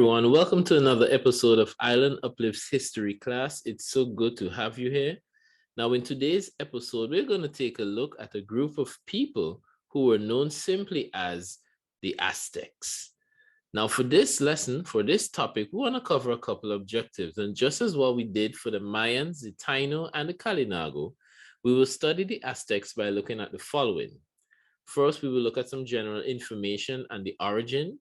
everyone, welcome to another episode of Island Uplift's history class. It's so good to have you here. Now, in today's episode, we're going to take a look at a group of people who were known simply as the Aztecs. Now, for this lesson, for this topic, we want to cover a couple of objectives. And just as what we did for the Mayans, the Taino, and the Kalinago, we will study the Aztecs by looking at the following. First, we will look at some general information and the origin.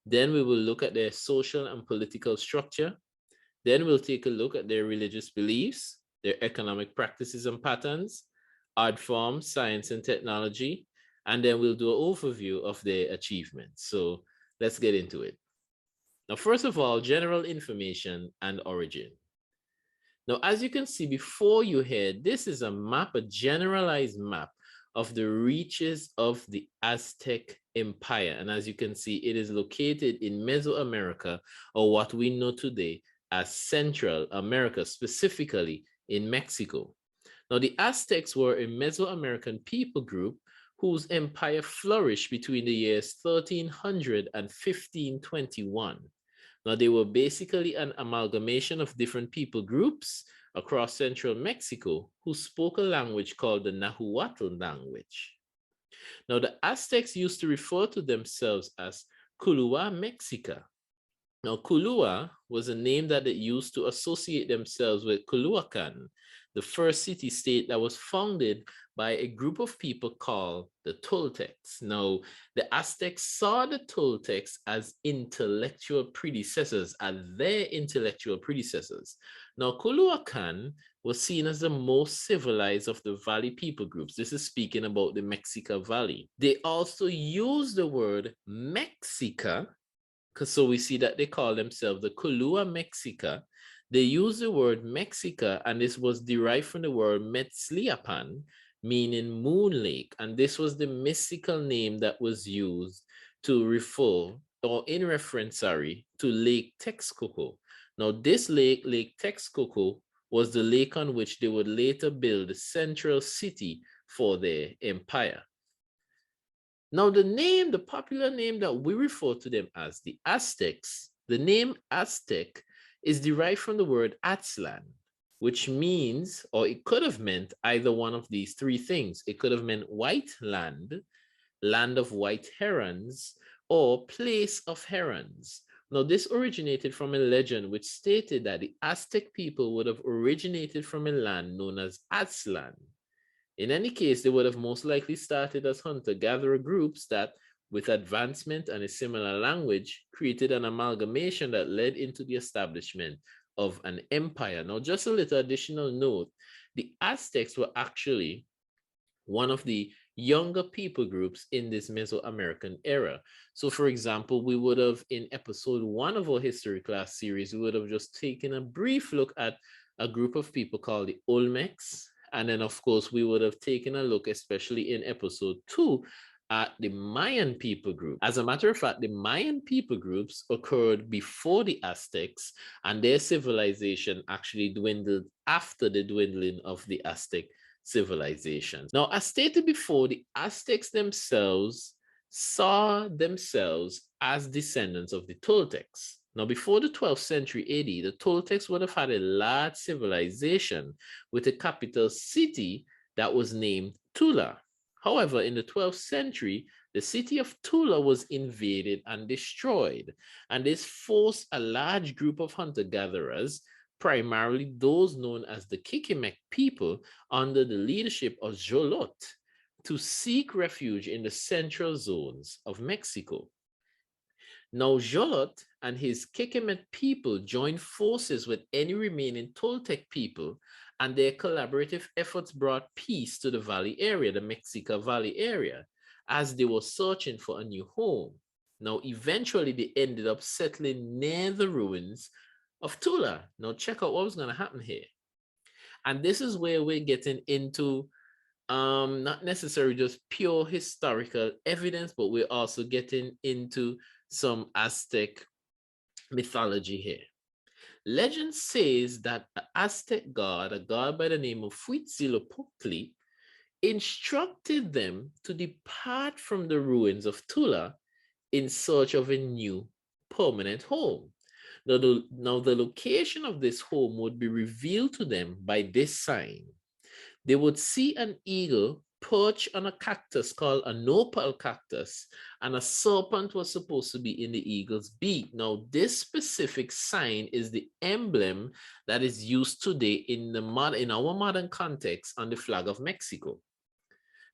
Then we will look at their social and political structure. Then we'll take a look at their religious beliefs, their economic practices and patterns, art forms, science and technology, and then we'll do an overview of their achievements. So let's get into it. Now, first of all, general information and origin. Now, as you can see before you here, this is a map, a generalized map of the reaches of the Aztec Empire. And as you can see, it is located in Mesoamerica, or what we know today as Central America, specifically in Mexico. Now, the Aztecs were a Mesoamerican people group whose empire flourished between the years 1300 and 1521. Now, they were basically an amalgamation of different people groups across central Mexico who spoke a language called the Nahuatl language. Now, the Aztecs used to refer to themselves as Culua Mexica. Now, Culua was a name that they used to associate themselves with Culhuacan, the first city-state that was founded by a group of people called the Toltecs. Now, the Aztecs saw the Toltecs as intellectual predecessors, as their intellectual predecessors. Now, Culhuacan was seen as the most civilized of the Valley people groups. This is speaking about the Mexica Valley. They also used the word Mexica, so we see that they call themselves the Culua Mexica. They use the word Mexica, and this was derived from the word Metzliapan, meaning moon lake. And this was the mystical name that was used to refer, or in reference, to Lake Texcoco. Now, this lake, Lake Texcoco, was the lake on which they would later build the central city for their empire. Now, the popular name that we refer to them as the Aztecs, the name Aztec is derived from the word Aztlan, which means, or it could have meant either one of these three things. It could have meant white land, land of white herons, or place of herons. Now, this originated from a legend which stated that the Aztec people would have originated from a land known as Aztlan. In any case, they would have most likely started as hunter-gatherer groups that, with advancement and a similar language, created an amalgamation that led into the establishment of an empire. Now, just a little additional note, the Aztecs were actually one of the younger people groups in this Mesoamerican era. So, for example, we would have, in episode 1 of our history class series, we would have just taken a brief look at a group of people called the Olmecs. And then, of course, we would have taken a look, especially in episode 2, at the Mayan people group. As a matter of fact, the Mayan people groups occurred before the Aztecs, and their civilization actually dwindled after the dwindling of the Aztec civilization. Now, as stated before, the Aztecs themselves saw themselves as descendants of the Toltecs. Now, before the 12th century AD, the Toltecs would have had a large civilization with a capital city that was named Tula. However, in the 12th century, the city of Tula was invaded and destroyed, and this forced a large group of hunter-gatherers, primarily those known as the Kikimec people, under the leadership of Xolot, to seek refuge in the central zones of Mexico. Now, Xolot and his Kikimec people joined forces with any remaining Toltec people, and their collaborative efforts brought peace to the valley area, the Mexica Valley area, as they were searching for a new home. Now, eventually, they ended up settling near the ruins of Tula. Now, check out what was going to happen here. And this is where we're getting into not necessarily just pure historical evidence, but we're also getting into some Aztec mythology here. Legend says that an Aztec god, a god by the name of Huitzilopochtli, instructed them to depart from the ruins of Tula in search of a new permanent home. Now the location of this home would be revealed to them by this sign. They would see an eagle perch on a cactus called a nopal cactus, and a serpent was supposed to be in the eagle's beak. Now, this specific sign is the emblem that is used today in our modern context on the flag of Mexico.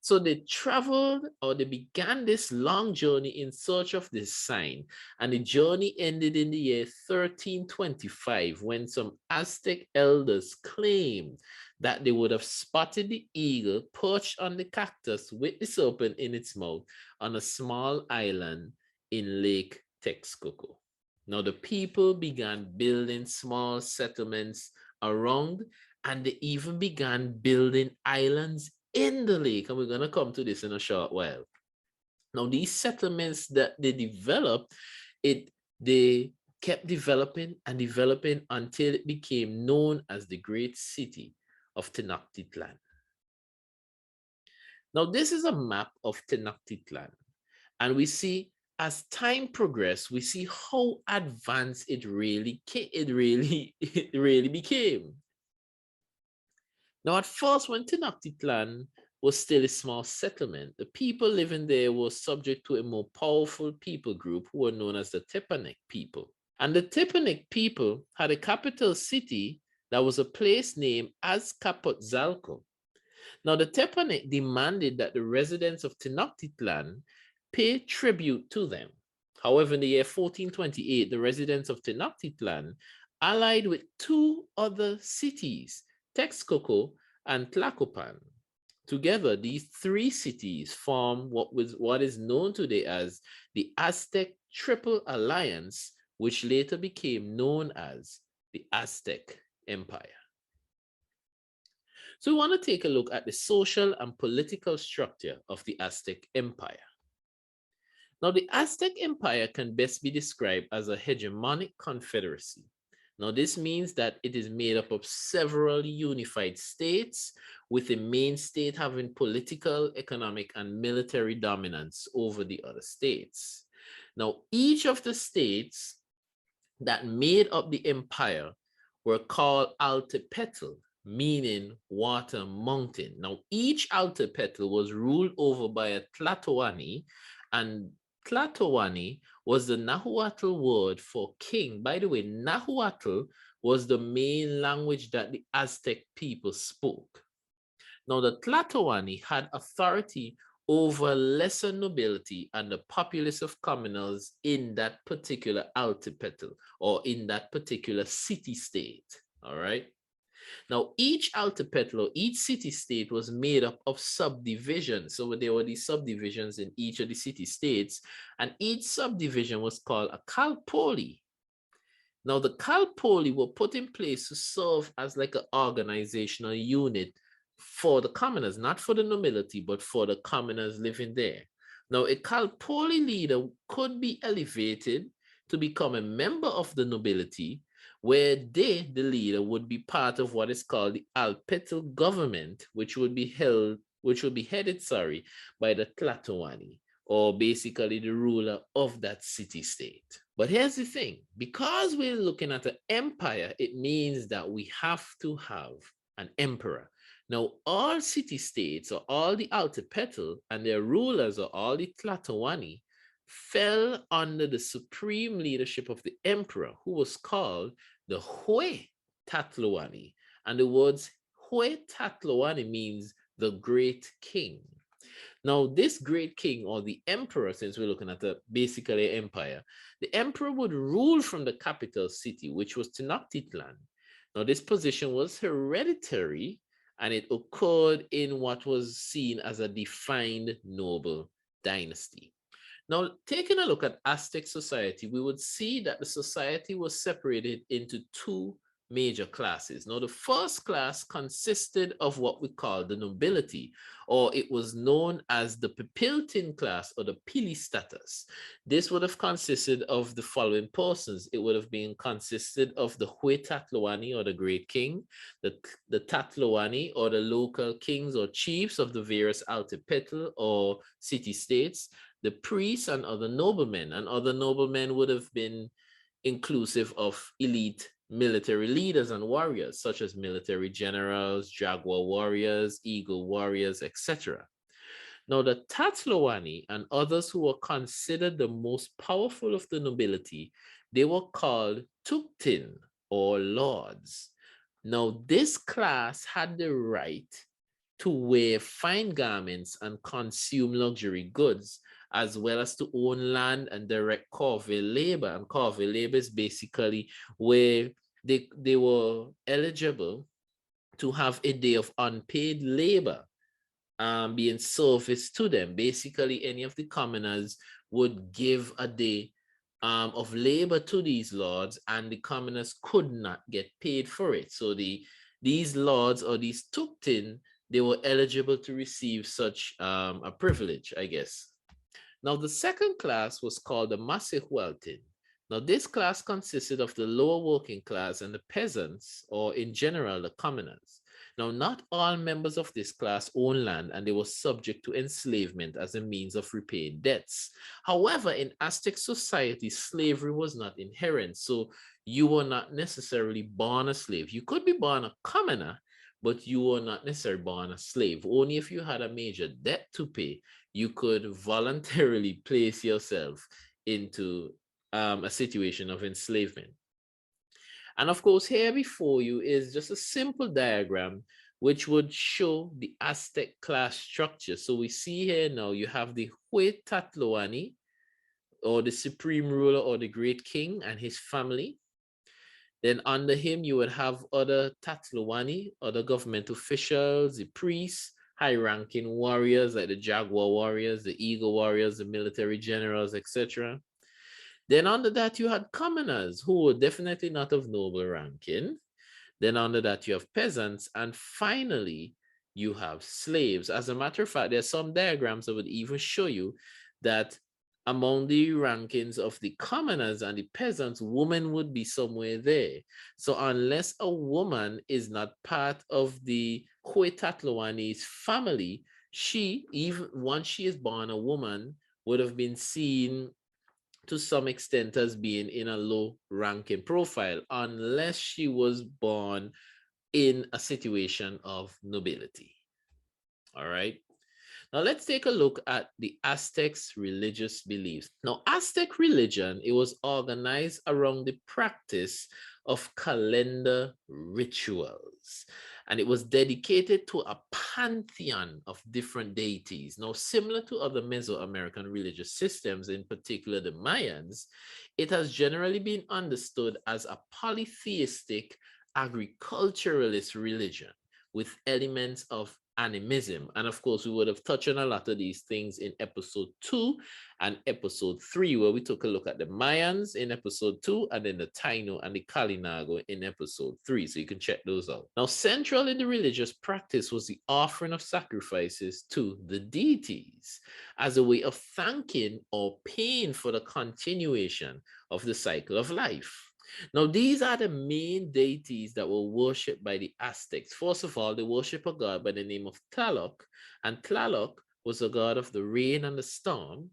So they traveled, or they began this long journey in search of this sign. And the journey ended in the year 1325 when some Aztec elders claimed that they would have spotted the eagle perched on the cactus with the serpent in its mouth on a small island in Lake Texcoco. Now the people began building small settlements around, and they even began building islands in the lake, and we're going to come to this in a short while. Now, these settlements that they developed, they kept developing and developing until it became known as the great city of Tenochtitlan. Now, this is a map of Tenochtitlan, and we see as time progressed, we see how advanced it really became. Now, at first, when Tenochtitlan was still a small settlement, the people living there were subject to a more powerful people group who were known as the Tepanek people. And the Tepanek people had a capital city that was a place named Azcapotzalco. Now, the Tepanek demanded that the residents of Tenochtitlan pay tribute to them. However, in the year 1428, the residents of Tenochtitlan allied with two other cities, Texcoco and Tlacopan. Together, these three cities form what is known today as the Aztec Triple Alliance, which later became known as the Aztec Empire. So we want to take a look at the social and political structure of the Aztec Empire. Now, the Aztec Empire can best be described as a hegemonic confederacy. Now, this means that it is made up of several unified states, with the main state having political, economic, and military dominance over the other states. Now, each of the states that made up the empire were called altepetl, meaning water mountain. Now, each altepetl was ruled over by a Tlatoani, and Tlatoani was the Nahuatl word for king. By the way, Nahuatl was the main language that the Aztec people spoke. Now, the Tlatoani had authority over lesser nobility and the populace of commoners in that particular altepetl, or in that particular city-state, all right? Now, each altepetl, or each city-state, was made up of subdivisions. So there were these subdivisions in each of the city-states, and each subdivision was called a kalpoli. Now, the kalpoli were put in place to serve as like an organizational unit for the commoners, not for the nobility, but for the commoners living there. Now, a kalpoli leader could be elevated to become a member of the nobility, where they, the leader, would be part of what is called the Alpetl government, which would be headed by the Tlatoani, or basically the ruler of that city-state. But here's the thing, because we're looking at an empire, it means that we have to have an emperor. Now, all city-states, or all the Altepetl and their rulers, or all the Tlatoani, fell under the supreme leadership of the emperor, who was called the Huetatloani. And the words Huetatloani means the great king. Now, this great king, or the emperor, since we're looking at basically empire, the emperor would rule from the capital city, which was Tenochtitlan. Now, this position was hereditary, and it occurred in what was seen as a defined noble dynasty. Now, taking a look at Aztec society, we would see that the society was separated into two major classes. Now, the first class consisted of what we call the nobility, or it was known as the Pipiltin class, or the Pilistatus. This would have consisted of the following persons. It would have been consisted of the Huetatloani, or the great king, the Tatloani, or the local kings or chiefs of the various altepetl or city-states, the priests and other noblemen. And other noblemen would have been inclusive of elite military leaders and warriors, such as military generals, jaguar warriors, eagle warriors, etc. Now, the Tatlawani and others who were considered the most powerful of the nobility, they were called Tuktin or lords. Now, this class had the right to wear fine garments and consume luxury goods, as well as to own land and direct corvée labor. And corvée labor is basically where they were eligible to have a day of unpaid labor being serviced to them. Basically, any of the commoners would give a day of labor to these lords, and the commoners could not get paid for it. So these lords or these tuktin, they were eligible to receive such a privilege, I guess. Now, the second class was called the Masihwaltin. Now, this class consisted of the lower working class and the peasants, or in general, the commoners. Now, not all members of this class owned land, and they were subject to enslavement as a means of repaying debts. However, in Aztec society, slavery was not inherent, so you were not necessarily born a slave. You could be born a commoner, but you were not necessarily born a slave. Only if you had a major debt to pay, you could voluntarily place yourself into a situation of enslavement. And of course, here before you is just a simple diagram which would show the Aztec class structure. So we see here now you have the Huetatloani, or the supreme ruler or the great king and his family. Then under him, you would have other Tatloani, other government officials, the priests, high-ranking warriors like the jaguar warriors, the eagle warriors, the military generals, etc. Then under that, you had commoners who were definitely not of noble ranking. Then under that, you have peasants. And finally, you have slaves. As a matter of fact, there's some diagrams that would even show you that among the rankings of the commoners and the peasants, women would be somewhere there. So unless a woman is not part of the Huetatloani's family, she, even once she is born a woman, would have been seen to some extent as being in a low ranking profile, unless she was born in a situation of nobility. All right. Now let's take a look at the Aztecs' religious beliefs. Now, Aztec religion, it was organized around the practice of calendar rituals, and it was dedicated to a pantheon of different deities. Now, similar to other Mesoamerican religious systems, in particular the Mayans, it has generally been understood as a polytheistic agriculturalist religion with elements of animism. And of course, we would have touched on a lot of these things in episode 2 and episode 3, where we took a look at the Mayans in episode 2, and then the Taino and the Kalinago in episode 3. So you can check those out. Now, central in the religious practice was the offering of sacrifices to the deities as a way of thanking or paying for the continuation of the cycle of life. Now, these are the main deities that were worshipped by the Aztecs. First of all, they worship a god by the name of Tlaloc, and Tlaloc was a god of the rain and the storm.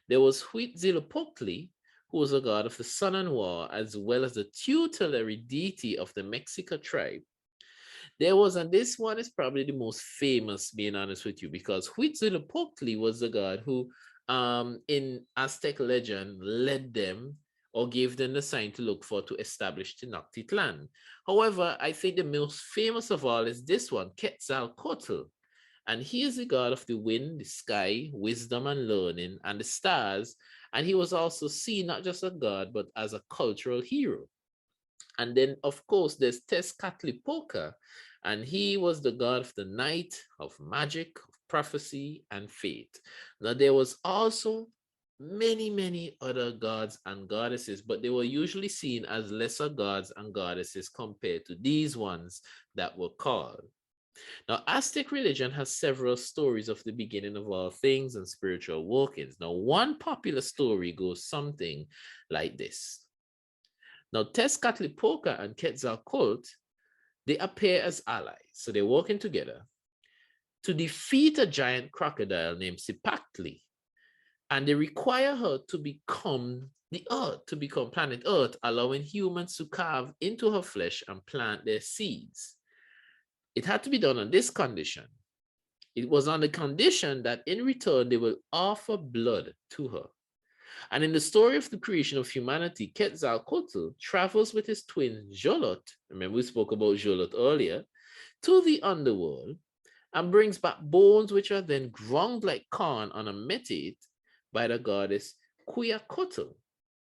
There was Huitzilopochtli, who was a god of the sun and war, as well as the tutelary deity of the Mexica tribe. There was, and this one is probably the most famous, being honest with you, because Huitzilopochtli was the god who, in Aztec legend, led them or gave them the sign to look for to establish Tenochtitlan. However, I think the most famous of all is this one, Quetzalcoatl. And he is the god of the wind, the sky, wisdom and learning, and the stars. And he was also seen not just as a god, but as a cultural hero. And then, of course, there's Tezcatlipoca, and he was the god of the night, of magic, of prophecy, and fate. Now, there was also many other gods and goddesses, but they were usually seen as lesser gods and goddesses compared to these ones that were called. Now, Aztec religion has several stories of the beginning of all things and spiritual workings. Now, one popular story goes something like this. Now, Tezcatlipoca and Quetzalcoatl, they appear as allies, so they're working together to defeat a giant crocodile named Cipactli. And they require her to become the earth to become planet Earth, allowing humans to carve into her flesh and plant their seeds. It had to be done on this condition. It was on the condition that in return they will offer blood to her. And in the story of the creation of humanity, Quetzalcoatl travels with his twin Jolot, remember we spoke about Jolot earlier, to the underworld and brings back bones which are then ground like corn on a metate by the goddess Quetzalcoatl.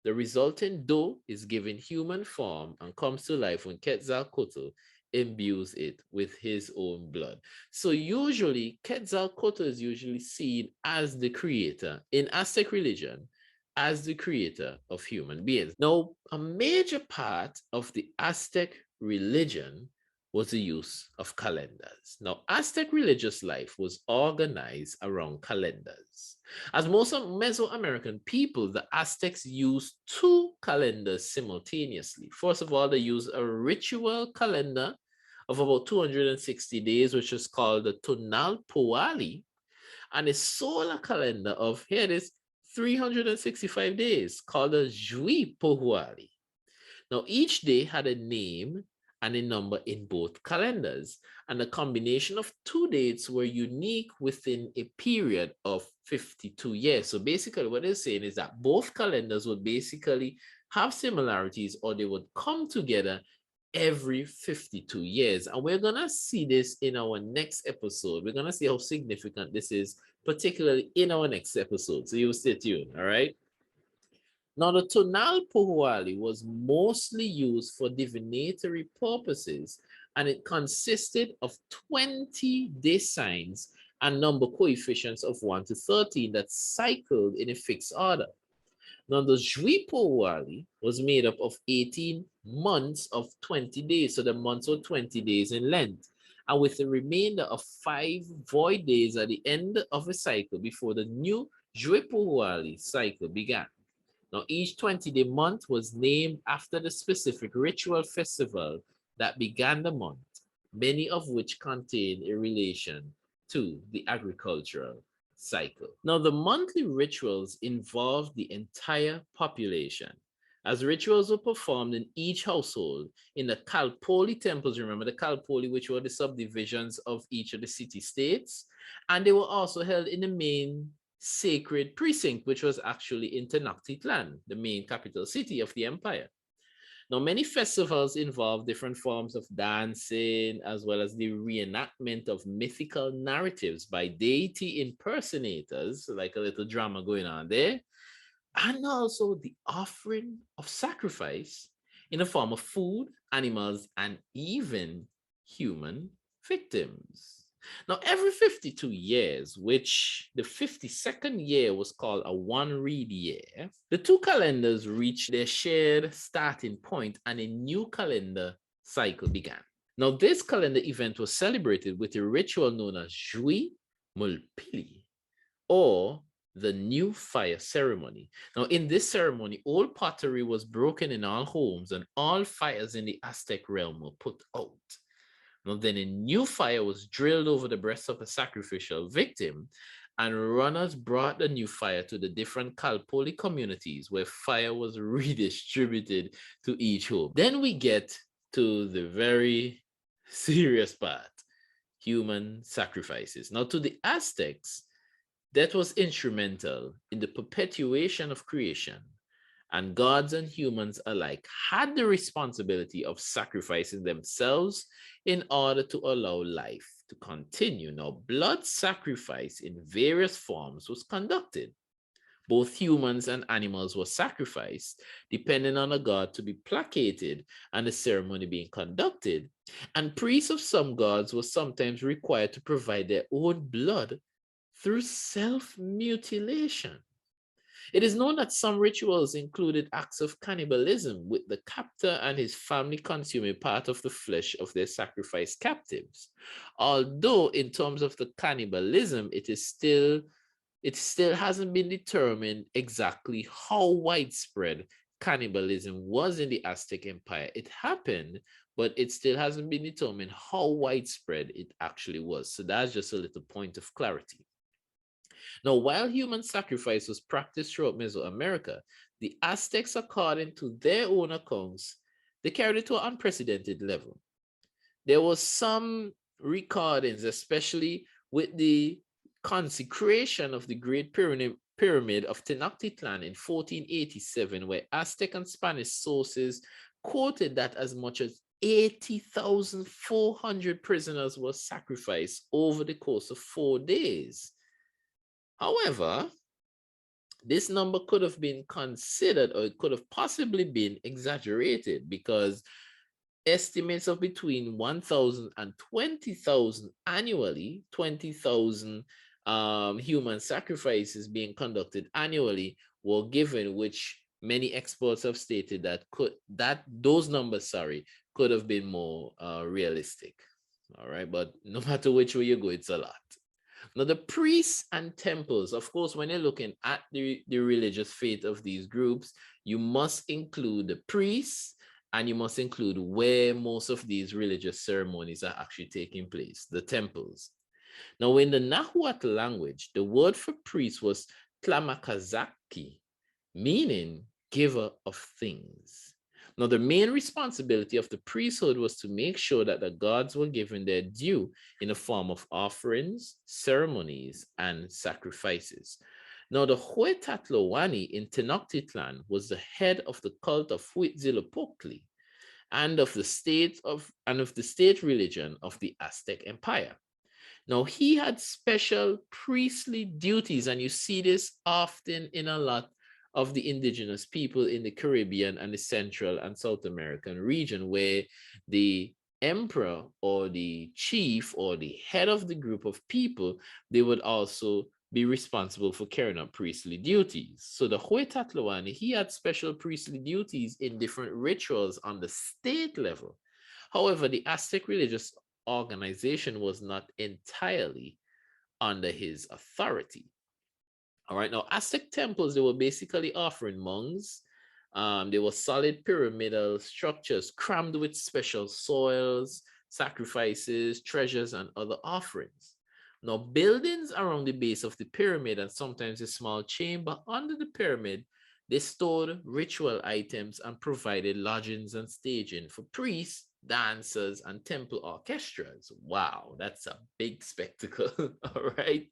The resulting dough is given human form and comes to life when Quetzalcoatl imbues it with his own blood. So usually Quetzalcoatl is usually seen as the creator in Aztec religion, as the creator of human beings. Now, a major part of the Aztec religion was the use of calendars. Now, Aztec religious life was organized around calendars. As most of Mesoamerican people, the Aztecs used two calendars simultaneously. First of all, they used a ritual calendar of about 260 days, which is called the Tonalpoali, and a solar calendar of, here it is, 365 days, called the Juipohuali. Now, each day had a name and a number in both calendars, and the combination of two dates were unique within a period of 52 years. So basically what they're saying is that both calendars would basically have similarities, or they would come together every 52 years. And we're gonna see this in our next episode. We're gonna see how significant this is, particularly in our next episode. So you stay tuned, all right? Now, the tonal pohuali was mostly used for divinatory purposes, and it consisted of 20 day signs and number coefficients of 1 to 13 that cycled in a fixed order. Now, the Jui pohuali was made up of 18 months of 20 days, so the months were 20 days in length, and with the remainder of 5 void days at the end of a cycle before the new Jui pohuali cycle began. Now, each 20-day month was named after the specific ritual festival that began the month, many of which contain a relation to the agricultural cycle. Now, the monthly rituals involved the entire population, as rituals were performed in each household in the Kalpoli temples. Remember the Kalpoli, which were the subdivisions of each of the city-states, and they were also held in the main sacred precinct, which was actually in Tenochtitlan, the main capital city of the empire. Now, many festivals involve different forms of dancing, as well as the reenactment of mythical narratives by deity impersonators, like a little drama going on there, and also the offering of sacrifice in the form of food, animals, and even human victims. Now, every 52 years, which the 52nd year was called a one-reed year, the two calendars reached their shared starting point and a new calendar cycle began. Now, this calendar event was celebrated with a ritual known as Jui Mulpili, or the new fire ceremony. Now, in this ceremony, old pottery was broken in all homes and all fires in the Aztec realm were put out. Now, then a new fire was drilled over the breast of a sacrificial victim, and runners brought the new fire to the different Kalpoli communities where fire was redistributed to each home. Then we get to the very serious part, human sacrifices. Now, to the Aztecs, that was instrumental in the perpetuation of creation, and gods and humans alike had the responsibility of sacrificing themselves in order to allow life to continue. Now, blood sacrifice in various forms was conducted. Both humans and animals were sacrificed, depending on a god to be placated and the ceremony being conducted. And priests of some gods were sometimes required to provide their own blood through self-mutilation. It is known that some rituals included acts of cannibalism, with the captor and his family consuming part of the flesh of their sacrificed captives. Although in terms of the cannibalism, it still hasn't been determined exactly how widespread cannibalism was in the Aztec Empire. It happened, but it still hasn't been determined how widespread it actually was. So that's just a little point of clarity. Now, while human sacrifice was practiced throughout Mesoamerica, the Aztecs, according to their own accounts, they carried it to an unprecedented level. There was some recordings, especially with the consecration of the Great Pyramid of Tenochtitlan in 1487, where Aztec and Spanish sources quoted that as much as 80,400 prisoners were sacrificed over the course of 4 days. However, this number could have been considered, or it could have possibly been exaggerated, because estimates of between 1,000 and 20,000 annually, 20,000 human sacrifices being conducted annually were given, which many experts have stated that those numbers, could have been more realistic. All right, but no matter which way you go, it's a lot. Now, the priests and temples, of course, when you're looking at the religious faith of these groups, you must include the priests, and you must include where most of these religious ceremonies are actually taking place, the temples. Now, in the Nahuatl language, the word for priest was Tlamakazaki, meaning giver of things. Now, the main responsibility of the priesthood was to make sure that the gods were given their due in the form of offerings, ceremonies, and sacrifices. Now, the Huetatloani in Tenochtitlan was the head of the cult of Huitzilopochtli and of the state religion of the Aztec Empire. Now, he had special priestly duties, and you see this often in a lot of the indigenous people in the Caribbean and the Central and South American region, where the emperor or the chief or the head of the group of people, they would also be responsible for carrying out priestly duties. So the Huetatloani, he had special priestly duties in different rituals on the state level. However, the Aztec religious organization was not entirely under his authority. All right, now Aztec temples, they were basically offering monks. They were solid pyramidal structures crammed with special soils, sacrifices, treasures, and other offerings. Now, buildings around the base of the pyramid and sometimes a small chamber under the pyramid, they stored ritual items and provided lodgings and staging for priests, dancers, and temple orchestras. Wow, that's a big spectacle. All right.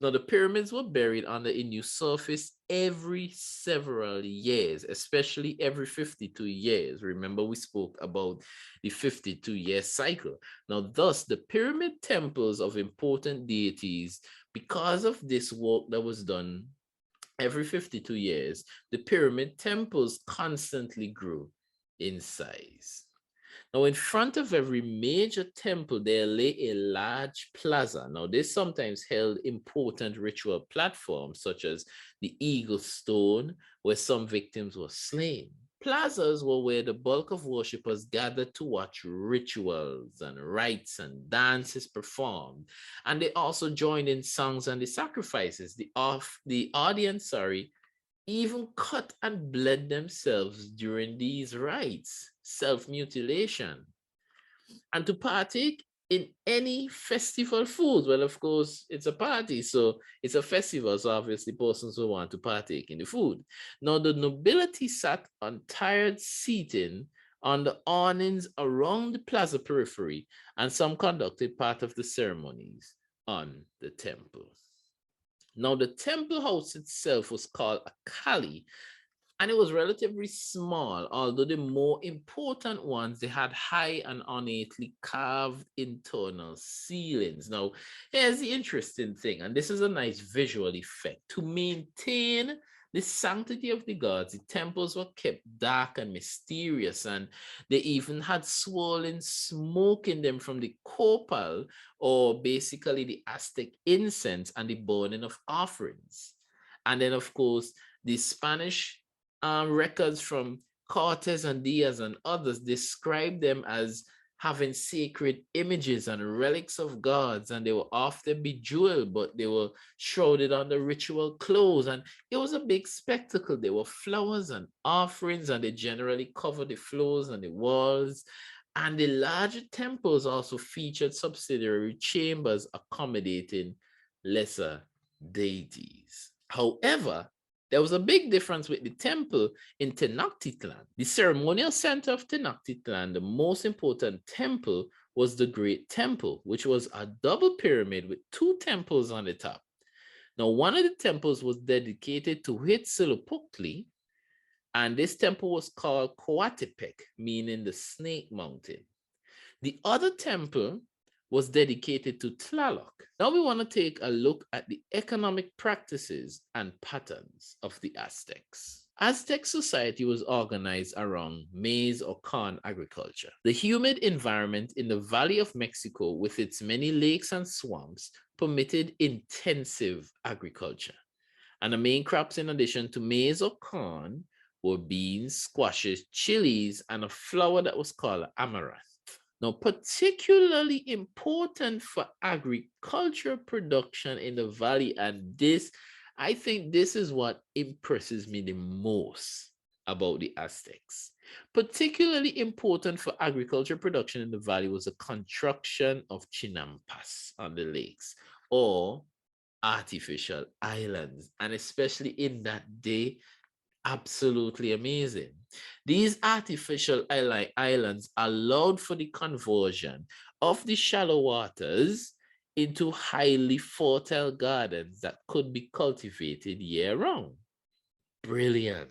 Now, the pyramids were buried under a new surface every several years, especially every 52 years. Remember, we spoke about the 52-year cycle. Now, thus, the pyramid temples of important deities, because of this work that was done every 52 years, the pyramid temples constantly grew in size. Now, in front of every major temple, there lay a large plaza. Now, this sometimes held important ritual platforms, such as the Eagle Stone, where some victims were slain. Plazas were where the bulk of worshippers gathered to watch rituals and rites and dances performed. And they also joined in songs and the sacrifices. The audience, even cut and bled themselves during these rites, self-mutilation. And to partake in any festival food, well, of course, it's a party, so it's a festival, so obviously persons will want to partake in the food. Now, the nobility sat on tired seating on the awnings around the plaza periphery, and some conducted part of the ceremonies on the temple. Now, the temple house itself was called a kali, and it was relatively small, although the more important ones, they had high and ornately carved internal ceilings. Now, here's the interesting thing, and this is a nice visual effect. To maintain the sanctity of the gods, the temples were kept dark and mysterious, and they even had swirling smoke in them from the copal, or basically the Aztec incense, and the burning of offerings. And then, of course, the Spanish records from Cortes and Diaz and others describe them as having sacred images and relics of gods, and they were often bejeweled, but they were shrouded under ritual clothes, and it was a big spectacle. There were flowers and offerings, and they generally covered the floors and the walls. And the larger temples also featured subsidiary chambers accommodating lesser deities. However, there was a big difference with the temple in Tenochtitlan. The ceremonial center of Tenochtitlan, the most important temple, was the Great Temple, which was a double pyramid with two temples on the top. Now, one of the temples was dedicated to Huitzilopochtli, and this temple was called Coatepec, meaning the Snake Mountain. The other temple was dedicated to Tlaloc. Now we want to take a look at the economic practices and patterns of the Aztecs. Aztec society was organized around maize or corn agriculture. The humid environment in the Valley of Mexico, with its many lakes and swamps, permitted intensive agriculture. And the main crops, in addition to maize or corn, were beans, squashes, chilies, and a flower that was called amaranth. Now, particularly important for agriculture production in the valley, and this, I think this is what impresses me the most about the Aztecs. Particularly important for agriculture production in the valley was the construction of chinampas on the lakes, or artificial islands, and especially in that day, absolutely amazing. These artificial islands allowed for the conversion of the shallow waters into highly fertile gardens that could be cultivated year-round. Brilliant.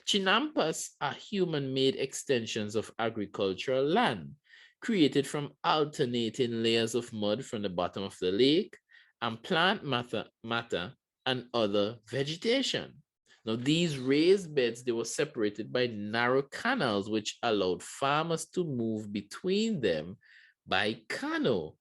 Chinampas are human-made extensions of agricultural land, created from alternating layers of mud from the bottom of the lake and plant matter and other vegetation. Now, these raised beds, they were separated by narrow canals, which allowed farmers to move between them by canoe.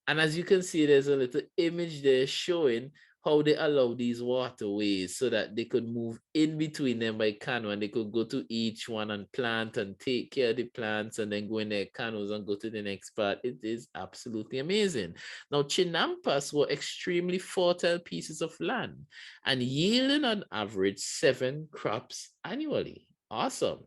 And as you can see, there's a little image there showing how they allow these waterways so that they could move in between them by canoe, and they could go to each one and plant and take care of the plants and then go in their canoes and go to the next part. It is absolutely amazing. Now, chinampas were extremely fertile pieces of land and yielding on average 7 crops annually. Awesome.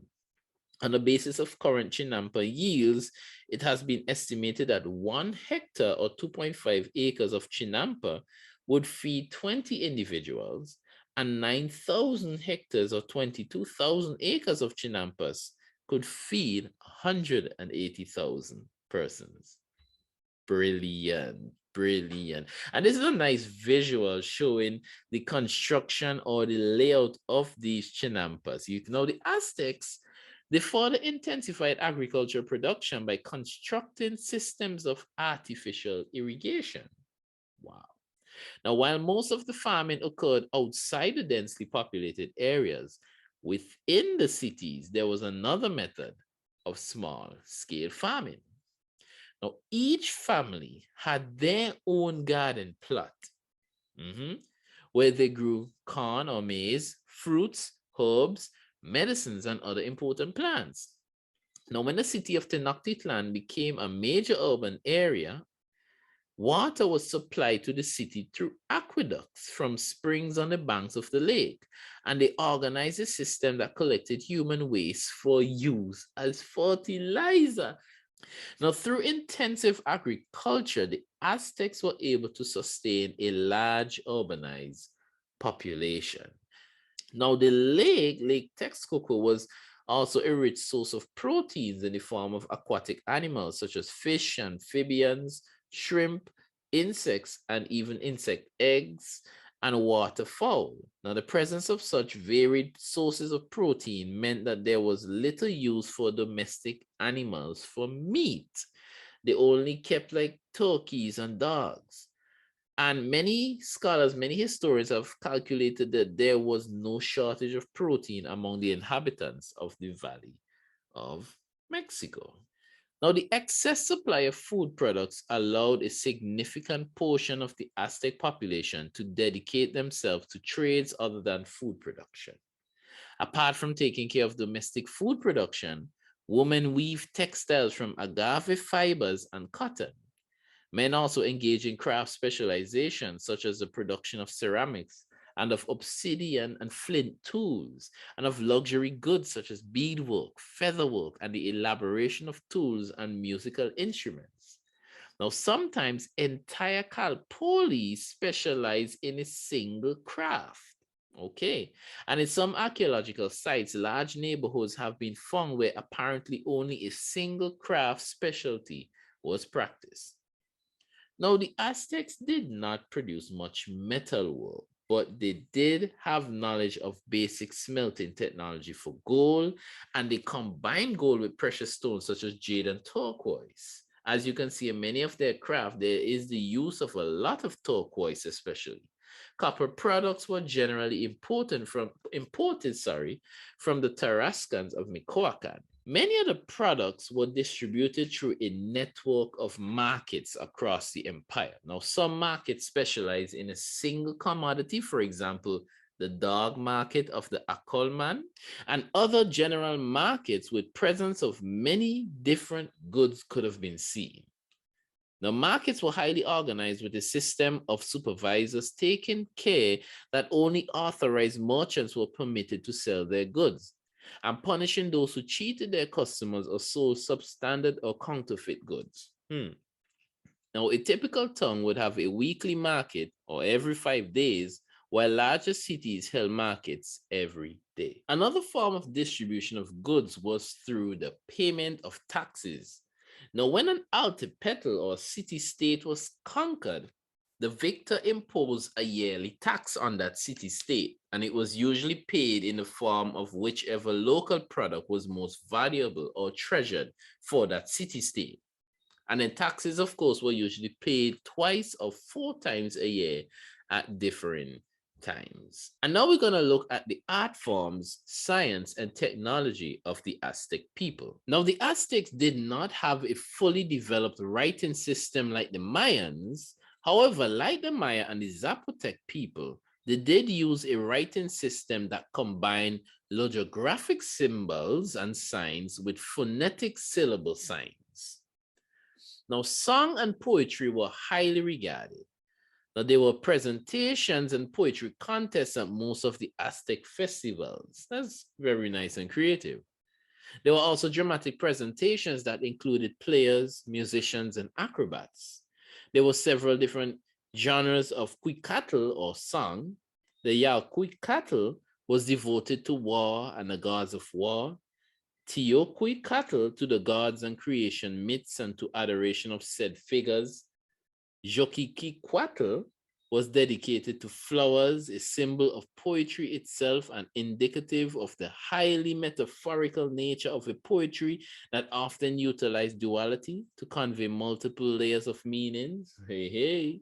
On the basis of current chinampa yields, it has been estimated that 1 hectare or 2.5 acres of chinampa would feed 20 individuals, and 9,000 hectares or 22,000 acres of chinampas could feed 180,000 persons. Brilliant, brilliant. And this is a nice visual showing the construction or the layout of these chinampas. You know, the Aztecs, they further intensified agricultural production by constructing systems of artificial irrigation. Wow. Now, while most of the farming occurred outside the densely populated areas, within the cities, there was another method of small-scale farming. Now, each family had their own garden plot, where they grew corn or maize, fruits, herbs, medicines, and other important plants. Now, when the city of Tenochtitlan became a major urban area, water was supplied to the city through aqueducts from springs on the banks of the lake, and they organized a system that collected human waste for use as fertilizer. Now, through intensive agriculture, the Aztecs were able to sustain a large urbanized population. Now, the Lake Texcoco, was also a rich source of proteins in the form of aquatic animals such as fish, amphibians, shrimp, insects, and even insect eggs and waterfowl. Now, the presence of such varied sources of protein meant that there was little use for domestic animals for meat. They only kept like turkeys and dogs. And many scholars, many historians have calculated that there was no shortage of protein among the inhabitants of the Valley of Mexico. Now, the excess supply of food products allowed a significant portion of the Aztec population to dedicate themselves to trades other than food production. Apart from taking care of domestic food production, women weave textiles from agave fibers and cotton. Men also engage in craft specialization, such as the production of ceramics and of obsidian and flint tools, and of luxury goods such as beadwork, featherwork, and the elaboration of tools and musical instruments. Now, sometimes entire calpoli specialize in a single craft. Okay. And in some archaeological sites, large neighborhoods have been found where apparently only a single craft specialty was practiced. Now, the Aztecs did not produce much metalwork, but they did have knowledge of basic smelting technology for gold, and they combined gold with precious stones such as jade and turquoise. As you can see in many of their craft, there is the use of a lot of turquoise, especially. Copper products were generally imported from the Tarascans of Michoacan. Many of the products were distributed through a network of markets across the empire. Now, some markets specialize in a single commodity, for example, the dog market of the Akolman, and other general markets with presence of many different goods could have been seen. The markets were highly organized with a system of supervisors taking care that only authorized merchants were permitted to sell their goods, and punishing those who cheated their customers or sold substandard or counterfeit goods. Now, a typical town would have a weekly market or every 5 days, while larger cities held markets every day. Another form of distribution of goods was through the payment of taxes. Now, when an altipetal or city-state was conquered, the victor imposed a yearly tax on that city-state, and it was usually paid in the form of whichever local product was most valuable or treasured for that city-state. And then taxes, of course, were usually paid twice or 4 times a year at different times. And now we're going to look at the art forms, science, and technology of the Aztec people. Now, the Aztecs did not have a fully developed writing system like the Mayans. However, like the Maya and the Zapotec people, they did use a writing system that combined logographic symbols and signs with phonetic syllable signs. Now, song and poetry were highly regarded. Now, there were presentations and poetry contests at most of the Aztec festivals. That's very nice and creative. There were also dramatic presentations that included players, musicians, and acrobats. There were several different genres of cuicatl or song. The Yalcuicatl was devoted to war and the gods of war. Teocuicatl to the gods and creation myths and to adoration of said figures. Joquiquatl was dedicated to flowers, a symbol of poetry itself and indicative of the highly metaphorical nature of a poetry that often utilized duality to convey multiple layers of meanings. Hey, hey.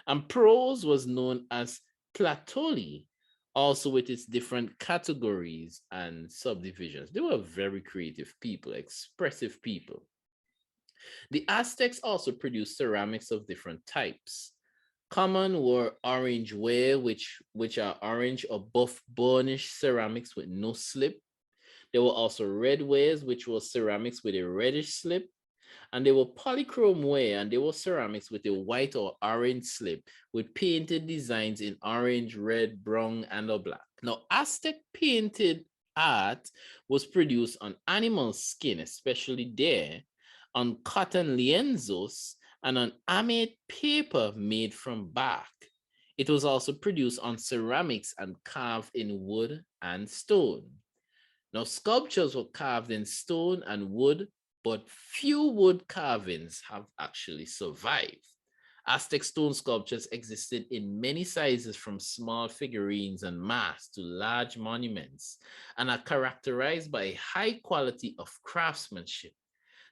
And prose was known as Tlatoli, also with its different categories and subdivisions. They were very creative people, expressive people. The Aztecs also produced ceramics of different types. Common were orange ware, which are orange or buff burnished ceramics with no slip. There were also red wares, which were ceramics with a reddish slip. And they were polychrome ware, and they were ceramics with a white or orange slip with painted designs in orange, red, brown, and or black. Now, Aztec painted art was produced on animal skin, especially there, on cotton lienzos, and on amate paper made from bark. It was also produced on ceramics and carved in wood and stone. Now, sculptures were carved in stone and wood, but few wood carvings have actually survived. Aztec stone sculptures existed in many sizes from small figurines and masks to large monuments and are characterized by a high quality of craftsmanship.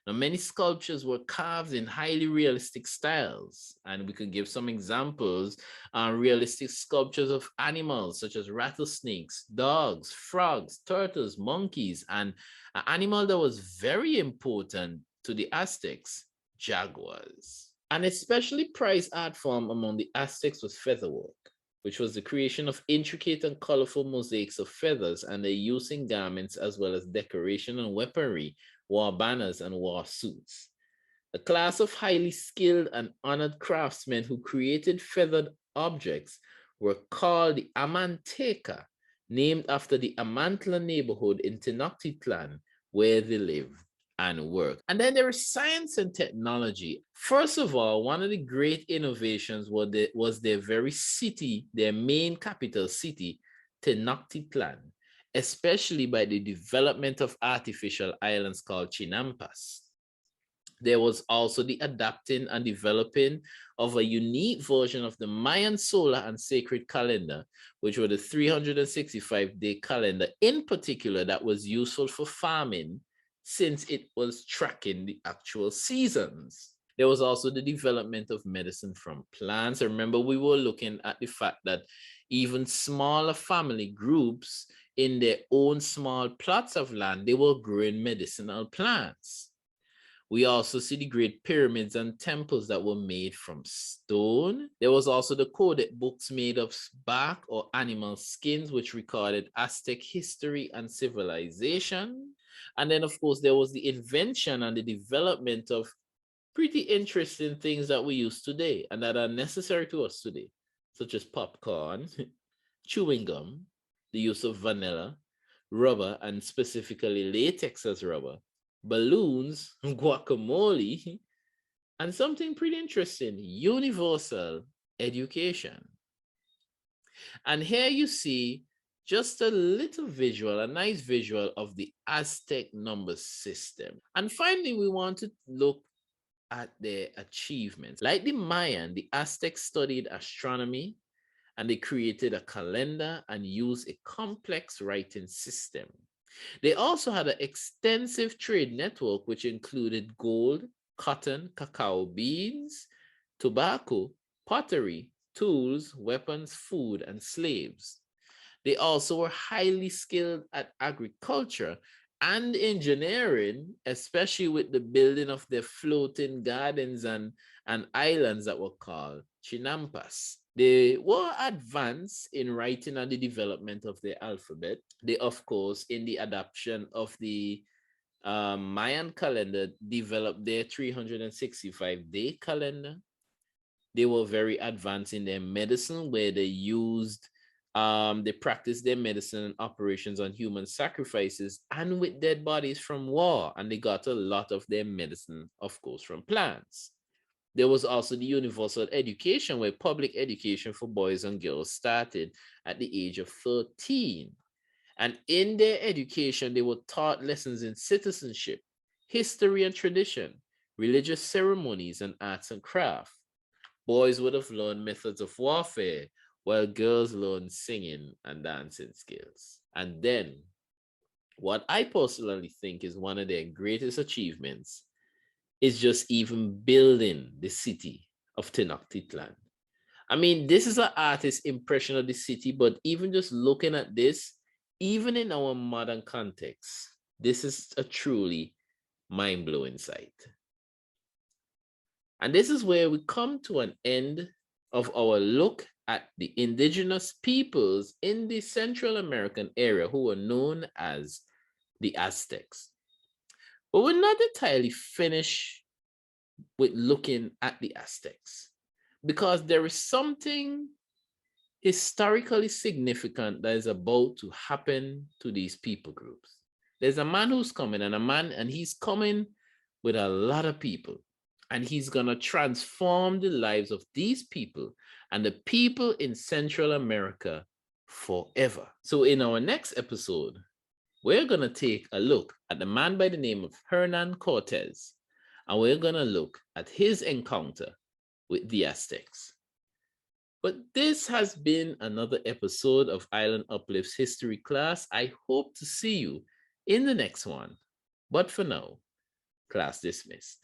Now, many sculptures were carved in highly realistic styles, and we could give some examples realistic sculptures of animals such as rattlesnakes, dogs, frogs, turtles, monkeys, and an animal that was very important to the Aztecs, jaguars. An especially prized art form among the Aztecs was featherwork, which was the creation of intricate and colorful mosaics of feathers and their use in garments as well as decoration and weaponry, war banners, and war suits. A class of highly skilled and honored craftsmen who created feathered objects were called the Amanteca, named after the Amantla neighborhood in Tenochtitlan, where they lived. and work. And then there is science and technology. First of all, one of the great innovations was their very city, their main capital city, Tenochtitlan, especially by the development of artificial islands called Chinampas. There was also the adapting and developing of a unique version of the Mayan solar and sacred calendar, which were the 365-day calendar in particular that was useful for farming since it was tracking the actual seasons. There was also the development of medicine from plants. I remember we were looking at the fact that even smaller family groups in their own small plots of land, they were growing medicinal plants. We also see the great pyramids and temples that were made from stone. There was also the coded books made of bark or animal skins, which recorded Aztec history and civilization. And then, of course, there was the invention and the development of pretty interesting things that we use today and that are necessary to us today, such as popcorn, chewing gum, the use of vanilla, rubber, and specifically latex as rubber, balloons, guacamole, and something pretty interesting, universal education. And here you see just a little visual, a nice visual of the Aztec number system. And finally, we want to look at their achievements. Like the Mayan, the Aztecs studied astronomy, and they created a calendar and used a complex writing system. They also had an extensive trade network, which included gold, cotton, cacao beans, tobacco, pottery, tools, weapons, food, and slaves. They also were highly skilled at agriculture and engineering, especially with the building of their floating gardens and islands that were called chinampas. They were advanced in writing and the development of their alphabet. They, of course, in the adoption of the Mayan calendar, developed their 365-day calendar. They were very advanced in their medicine, where they practiced their medicine and operations on human sacrifices and with dead bodies from war. And they got a lot of their medicine, of course, from plants. There was also the universal education, where public education for boys and girls started at the age of 13. And in their education, they were taught lessons in citizenship, history and tradition, religious ceremonies, and arts and craft. Boys would have learned methods of warfare, while girls learned singing and dancing skills. And then, what I personally think is one of their greatest achievements is just even building the city of Tenochtitlan. I mean, this is an artist's impression of the city, but even just looking at this, even in our modern context, this is a truly mind-blowing sight. And this is where we come to an end of our look at the indigenous peoples in the Central American area who were known as the Aztecs. But we're not entirely finished with looking at the Aztecs, because there is something historically significant that is about to happen to these people groups. There's a man who's coming, and he's coming with a lot of people, and he's gonna transform the lives of these people and the people in Central America forever. So in our next episode, we're going to take a look at the man by the name of Hernan Cortez, and we're going to look at his encounter with the Aztecs. But this has been another episode of Island Uplift's history class. I hope to see you in the next one. But for now, class dismissed.